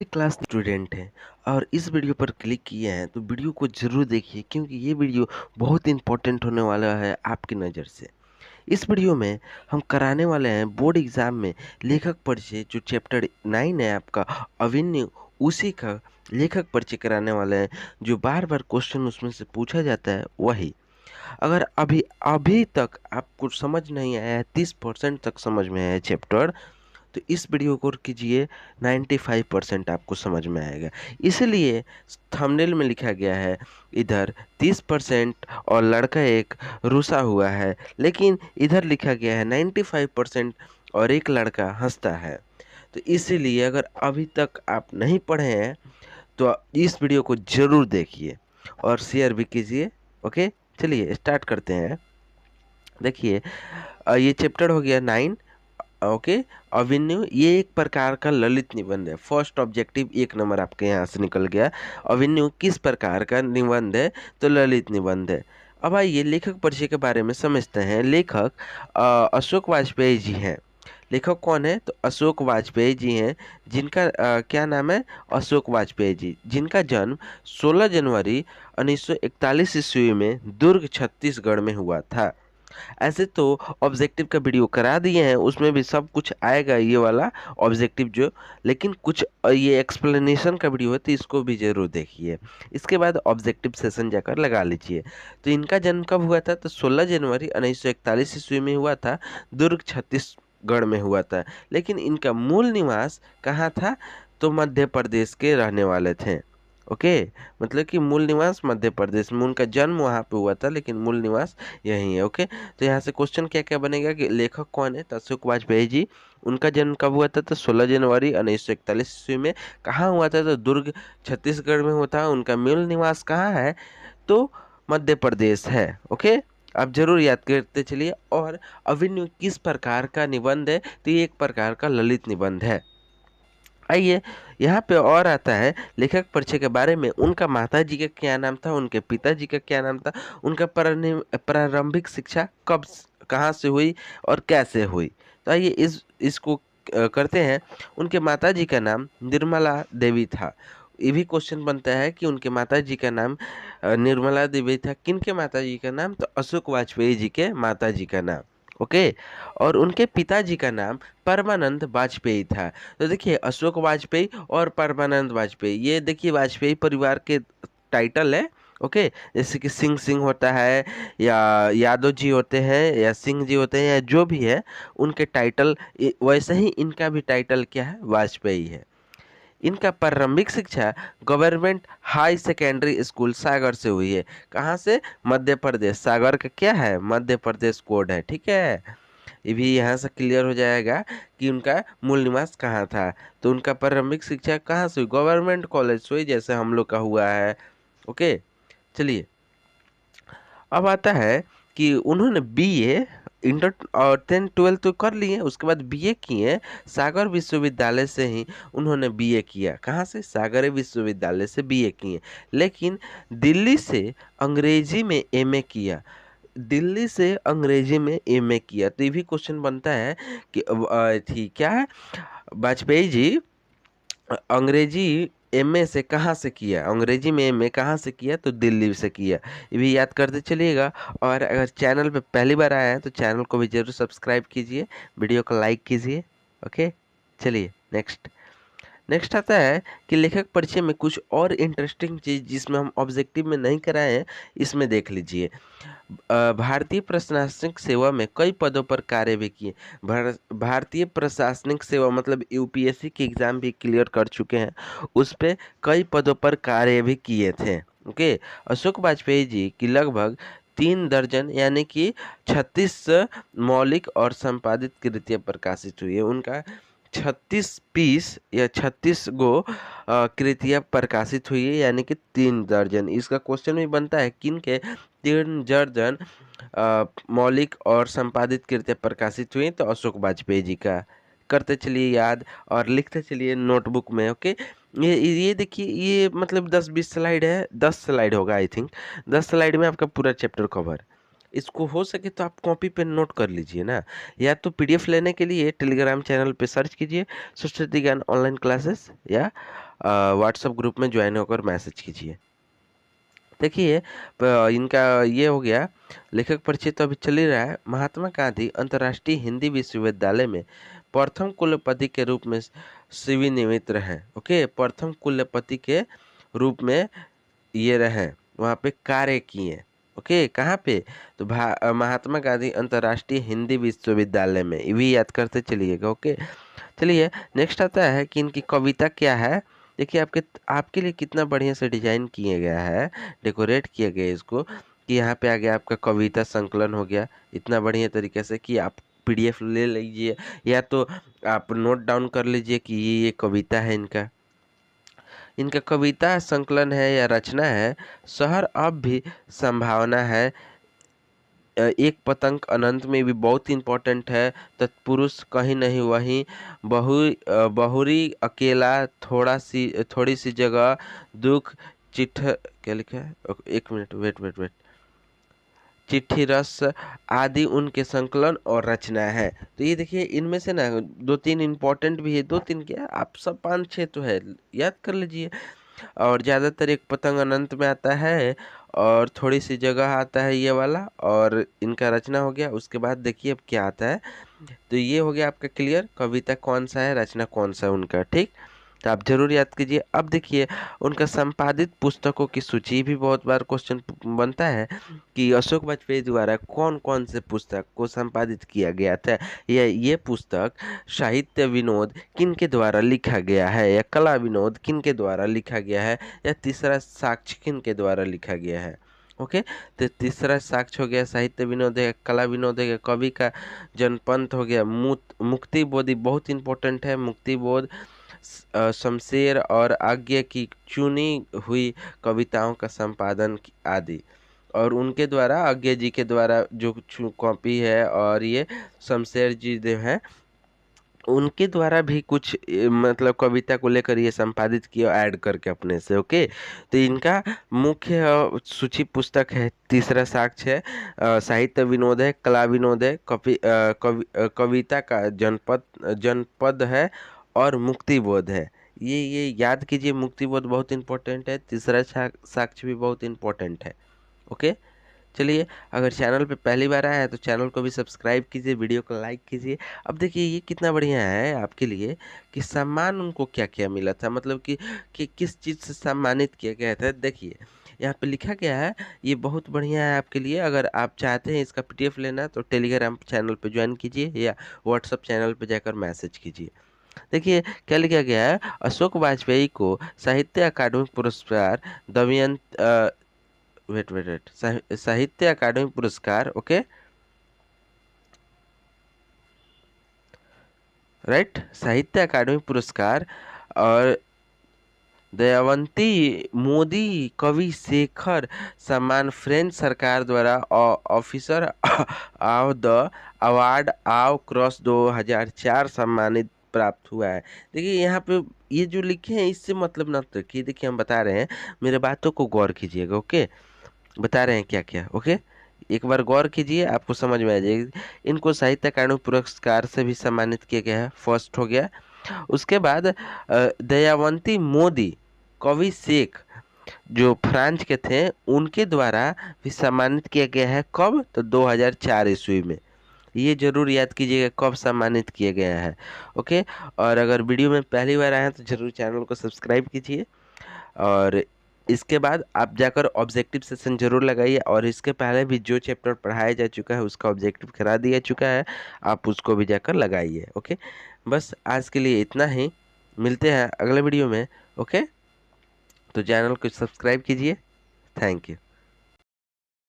Class student हैं और इस वीडियो पर क्लिक किए हैं तो वीडियो को ज़रूर देखिए क्योंकि ये वीडियो बहुत इंपॉर्टेंट होने वाला है आपकी नज़र से। इस वीडियो में हम कराने वाले हैं बोर्ड एग्ज़ाम में लेखक परिचय जो चैप्टर 9 है आपका अभिन्यु, उसी का लेखक परिचय कराने वाले हैं। जो बार बार क्वेश्चन उसमें से पूछा जाता है वही। अगर अभी अभी तक आपको समझ नहीं आया है, 30% तक समझ में आया है चैप्टर, तो इस वीडियो को कीजिए, 95% आपको समझ में आएगा। इसलिए थंबनेल में लिखा गया है इधर 30% और लड़का एक रुसा हुआ है, लेकिन इधर लिखा गया है 95% और एक लड़का हंसता है। तो इसीलिए अगर अभी तक आप नहीं पढ़े हैं तो इस वीडियो को ज़रूर देखिए और शेयर भी कीजिए। ओके, चलिए स्टार्ट करते हैं। देखिए, ये चैप्टर हो गया 9। ओके, अभिन्यु ये एक प्रकार का ललित निबंध है। फर्स्ट ऑब्जेक्टिव 1 नंबर आपके यहाँ से निकल गया। अभिन्यु किस प्रकार का निबंध है? तो ललित निबंध है। अब आइए लेखक परिचय के बारे में समझते हैं। लेखक अशोक वाजपेयी जी हैं। लेखक कौन है? तो अशोक वाजपेयी जी हैं, जिनका क्या नाम है? अशोक वाजपेयी जी, जिनका जन्म 16 जनवरी 1941 ईस्वी में दुर्ग छत्तीसगढ़ में हुआ था। ऐसे तो ऑब्जेक्टिव का वीडियो करा दिए हैं, उसमें भी सब कुछ आएगा ये वाला ऑब्जेक्टिव जो, लेकिन कुछ ये एक्सप्लेनेशन का वीडियो है तो इसको भी जरूर देखिए। इसके बाद ऑब्जेक्टिव सेशन जाकर लगा लीजिए। तो इनका जन्म कब हुआ था? तो 16 जनवरी 1941 ईस्वी में हुआ था, दुर्ग छत्तीसगढ़ में हुआ था। लेकिन इनका मूल निवास कहाँ था? तो मध्य प्रदेश के रहने वाले थे। ओके, मतलब कि मूल निवास मध्य प्रदेश में, उनका जन्म वहाँ पे हुआ था लेकिन मूल निवास यही है। ओके, तो यहाँ से क्वेश्चन क्या क्या बनेगा कि लेखक कौन है? तो अशोक वाजपेयी जी। उनका जन्म कब हुआ था? तो 16 जनवरी 1941 ईस्वी में। कहाँ हुआ था? तो दुर्ग छत्तीसगढ़ में हुआ था। उनका मूल निवास कहाँ है? तो मध्य प्रदेश है। ओके, आप जरूर याद करते चलिए। और अभिन्यु किस प्रकार का निबंध है? तो ये एक प्रकार का ललित निबंध है। आइए, यहाँ पे और आता है लेखक परिचय के बारे में। उनका माताजी का क्या नाम था? उनके पिताजी का क्या नाम था? उनका प्रारंभिक शिक्षा कहाँ से हुई और कैसे हुई? तो आइए इसको करते हैं। उनके माताजी का नाम निर्मला देवी था। ये भी क्वेश्चन बनता है कि उनके माताजी का नाम निर्मला देवी था। किनके माताजी का नाम? तो अशोक वाजपेयी जी के माताजी का नाम। ओके, और उनके पिताजी का नाम परमानंद वाजपेयी था। तो देखिए, अशोक वाजपेयी और परमानंद वाजपेयी, ये देखिए वाजपेयी परिवार के टाइटल है। ओके, जैसे कि सिंह सिंह होता है, या यादव जी होते हैं, या सिंह जी होते हैं, या जो भी है उनके टाइटल, वैसे ही इनका भी टाइटल क्या है? वाजपेयी है। इनका प्रारंभिक शिक्षा गवर्नमेंट हाई सेकेंडरी स्कूल सागर से हुई है। कहाँ से? मध्य प्रदेश। सागर का क्या है? मध्य प्रदेश कोड है। ठीक है, ये भी यहाँ से क्लियर हो जाएगा कि उनका मूल निवास कहाँ था। तो उनका प्रारंभिक शिक्षा कहाँ से हुई? गवर्नमेंट कॉलेज से हुई, जैसे हम लोग का हुआ है। ओके, चलिए अब आता है कि उन्होंने बीए, इंटर और 10-12 तो कर लिए, उसके बाद बीए किए सागर विश्वविद्यालय से ही। उन्होंने बीए किया। कहाँ से? सागर विश्वविद्यालय से बीए किए। लेकिन दिल्ली से अंग्रेजी में एमए किया। दिल्ली से अंग्रेजी में एमए किया। तो ये भी क्वेश्चन बनता है कि थी क्या है, वाजपेयी जी अंग्रेजी एमए से कहाँ से किया? अंग्रेजी में एमए कहाँ से किया? तो दिल्ली से किया। ये भी याद करते चलिएगा। और अगर चैनल पे पहली बार आया है तो चैनल को भी जरूर सब्सक्राइब कीजिए, वीडियो को लाइक कीजिए। ओके, चलिए नेक्स्ट। नेक्स्ट आता है कि लेखक परिचय में कुछ और इंटरेस्टिंग चीज जिसमें हम ऑब्जेक्टिव में नहीं कराए हैं, इसमें देख लीजिए। भारतीय प्रशासनिक सेवा में कई पदों पर कार्य भी किए। भारतीय प्रशासनिक सेवा मतलब यूपीएससी की एग्जाम भी क्लियर कर चुके हैं, उस पे कई पदों पर कार्य भी किए थे। ओके, अशोक वाजपेयी जी की लगभग 3 दर्जन यानी कि 36 मौलिक और संपादित कृतियां प्रकाशित हुई है। उनका 36 पीस या 36 गो कृतियां प्रकाशित हुई है, यानी कि 3 दर्जन। इसका क्वेश्चन भी बनता है किन के 3 दर्जन मौलिक और संपादित कृतियां प्रकाशित हुई? तो अशोक वाजपेयी जी का। करते चलिए याद और लिखते चलिए नोटबुक में। ओके, ये देखिए, ये मतलब 10-20 स्लाइड है, 10 स्लाइड होगा आई थिंक। 10 स्लाइड में आपका पूरा चैप्टर कवर। इसको हो सके तो आप कॉपी पे नोट कर लीजिए ना, या तो पीडीएफ लेने के लिए टेलीग्राम चैनल पे सर्च कीजिए सरस्वती ज्ञान ऑनलाइन क्लासेस, या व्हाट्सएप ग्रुप में ज्वाइन होकर मैसेज कीजिए। देखिए इनका ये हो गया। लेखक परिचय तो अभी चल ही रहा है। महात्मा गांधी अंतर्राष्ट्रीय हिंदी विश्वविद्यालय में प्रथम कुलपति के रूप में सेवानिवृत्त रहे। ओके, प्रथम कुलपति के रूप में ये रहे, वहाँ पे कार्य किए। ओके, कहाँ पे? तो महात्मा गांधी अंतर्राष्ट्रीय हिंदी विश्वविद्यालय में, ये भी याद करते चलिएगा। ओके, चलिए नेक्स्ट आता है कि इनकी कविता क्या है। देखिए आपके लिए कितना बढ़िया से डिजाइन किया गया है, डेकोरेट किया गया है इसको, कि यहाँ पे आ गया आपका कविता संकलन हो गया इतना बढ़िया तरीके से कि आप पीडीएफ ले लीजिए या तो आप नोट डाउन कर लीजिए कि ये कविता है इनका कविता संकलन है या रचना है। शहर अब भी संभावना है, एक पतंग अनंत में भी बहुत इंपॉर्टेंट है। तत्पुरुष कहीं नहीं वहीं, बहुरी अकेला, थोड़ी सी जगह, दुख, चिट्ठ, क्या लिखा है, एक मिनट, वेट, चिट्ठी रस आदि उनके संकलन और रचना है। तो ये देखिए इनमें से ना 2-3 इंपॉर्टेंट भी है, 2-3 क्या आप सब 5-6 तो है, याद कर लीजिए। और ज़्यादातर एक पतंग अनंत में आता है और थोड़ी सी जगह आता है ये वाला, और इनका रचना हो गया। उसके बाद देखिए अब क्या आता है। तो ये हो गया आपका क्लियर, कविता कौन सा है, रचना कौन सा है उनका, ठीक। तो आप जरूर याद कीजिए। अब देखिए उनका संपादित पुस्तकों की सूची भी बहुत बार क्वेश्चन बनता है कि अशोक वाजपेयी द्वारा कौन कौन से पुस्तक को संपादित किया गया था, या ये पुस्तक साहित्य विनोद किन के द्वारा लिखा गया है, या कला विनोद किन के द्वारा लिखा गया है, या तीसरा साक्ष्य किन के द्वारा लिखा गया है। ओके, तो तीसरा साक्ष्य हो गया, साहित्य विनोद है, कला विनोद है, कवि का जनपंथ हो गया, मुक्ति बोध बहुत इंपॉर्टेंट है, मुक्ति बोध, शमशेर और आज्ञा की चुनी हुई कविताओं का संपादन आदि। और उनके द्वारा, आज्ञा जी के द्वारा जो कॉपी है, और ये शमशेर जी जो हैं उनके द्वारा भी कुछ मतलब कविता को लेकर ये संपादित किया ऐड करके अपने से। ओके, तो इनका मुख्य सूची पुस्तक है, तीसरा साक्ष्य है, साहित्य विनोद है, कला विनोद है, कविता का जनपद है, और मुक्तिबोध है। ये याद कीजिए, मुक्तिबोध बहुत इंपॉर्टेंट है, तीसरा साक्ष्य भी बहुत इंपॉर्टेंट है। ओके, चलिए अगर चैनल पे पहली बार आया है तो चैनल को भी सब्सक्राइब कीजिए, वीडियो को लाइक कीजिए। अब देखिए ये कितना बढ़िया है आपके लिए कि सम्मान उनको क्या क्या मिला था, मतलब कि किस चीज़ से सम्मानित किया गया था। देखिए यहाँ पे लिखा गया है, ये बहुत बढ़िया है आपके लिए। अगर आप चाहते हैं इसका पीडीएफ लेना तो टेलीग्राम चैनल पर ज्वाइन कीजिए या व्हाट्सअप चैनल पर जाकर मैसेज कीजिए। देखिए क्या लिखा गया है, अशोक वाजपेयी को साहित्य अकादमी पुरस्कार, दमयंती, वेट, साहित्य अकादमी पुरस्कार, ओके राइट, साहित्य अकादमी पुरस्कार, और दयावंती मोदी कवि शेखर सम्मान फ्रेंच सरकार द्वारा officer of the award of cross 2004 सम्मानित प्राप्त हुआ है। देखिए यहाँ पे ये जो लिखे हैं इससे मतलब ना रखिए। देखिए हम बता रहे हैं, मेरे बातों को गौर कीजिएगा। ओके, बता रहे हैं क्या क्या। ओके, एक बार गौर कीजिए, आपको समझ में आ जाएगी। इनको साहित्य अकादमी पुरस्कार से भी सम्मानित किया गया है, फर्स्ट हो गया। उसके बाद दयावंती मोदी कवि शेख जो फ्रांस के थे उनके द्वारा भी सम्मानित किया गया है। कब? तो 2004 ईस्वी में। ये जरूर याद कीजिएगा कब सम्मानित किया गया है। ओके, और अगर वीडियो में पहली बार आए हैं तो जरूर चैनल को सब्सक्राइब कीजिए। और इसके बाद आप जाकर ऑब्जेक्टिव सेशन जरूर लगाइए, और इसके पहले भी जो चैप्टर पढ़ाया जा चुका है उसका ऑब्जेक्टिव करा दिया चुका है, आप उसको भी जाकर लगाइए। ओके, बस आज के लिए इतना ही, मिलते हैं अगले वीडियो में। ओके, तो चैनल को सब्सक्राइब कीजिए। Thank you.